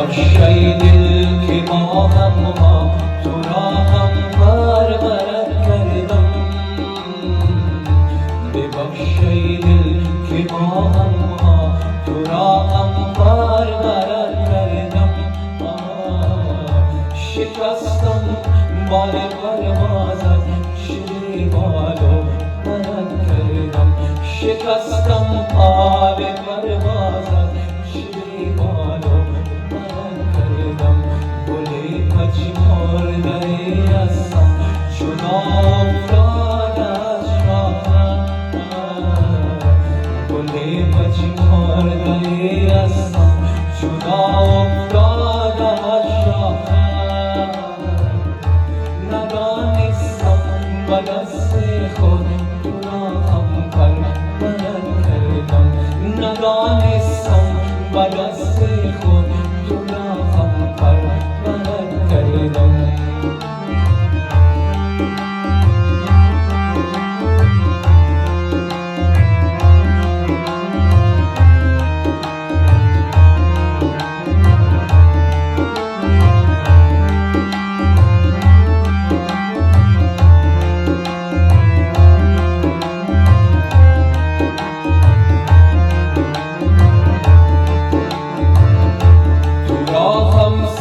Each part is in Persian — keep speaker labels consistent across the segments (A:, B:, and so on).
A: ببخشای دل که ما تو را هم پرورد کردم. ببخشای دل که ما تو را هم پرورد کردم. شکستم بال پروازت، شیری بالو پرد کردم. شکستم بال پروازت، شیری بالو پرد کردم. گلی پژمرده هستم چون افتاد از راهم. گلی پژمرده هستم چون افتاد از راهم. ندانستم با دست خود تو را هم پرورد کردم. ندانستم با دست خود تو را هم پرورد کردم.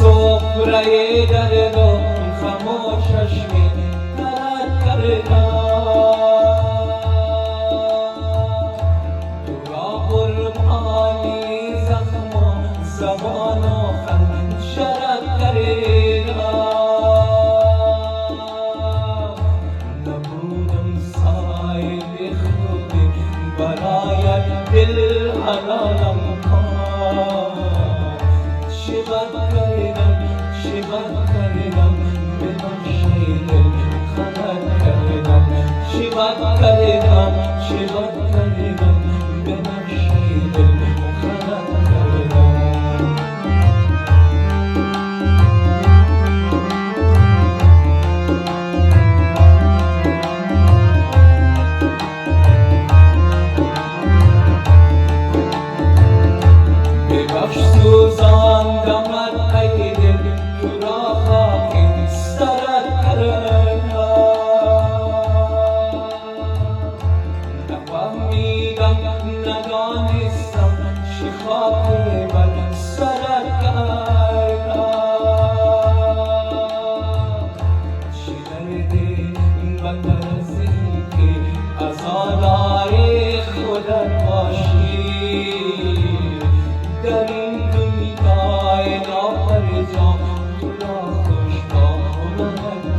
A: سفره درد و خاموشش می ترک کردم. تو را قربانی زخم و زبان و خنجرت کردم. نبودم صاحب خوبی برایت دل حلالم کن. شبت کردم ببخشای دل خلط کردم. شبت کردم ببخشای دل خلط کردم. ببخش سوزاندمت ای دل، تو را خاک سرت کردم. نفهمیدم ندانستم چه خاکی بر سرت کردم. چه دردی بدتر از این که عزادار خودت باشی. در این دنیای ناپرجام تو را خوشبخت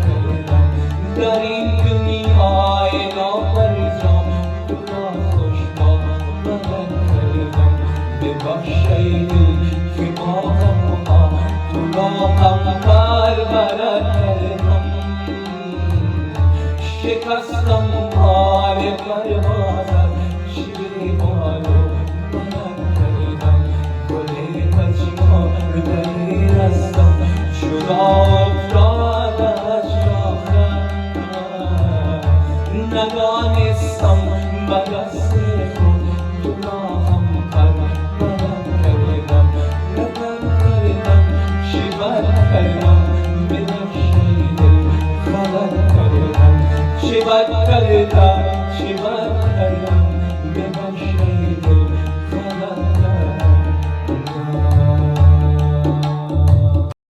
A: کردم. در این دنیای ناپرجام تو را خوشبخت کردم. ببخشای دل که ما تو را هم پرورد کردم. شکستم بال پروازت،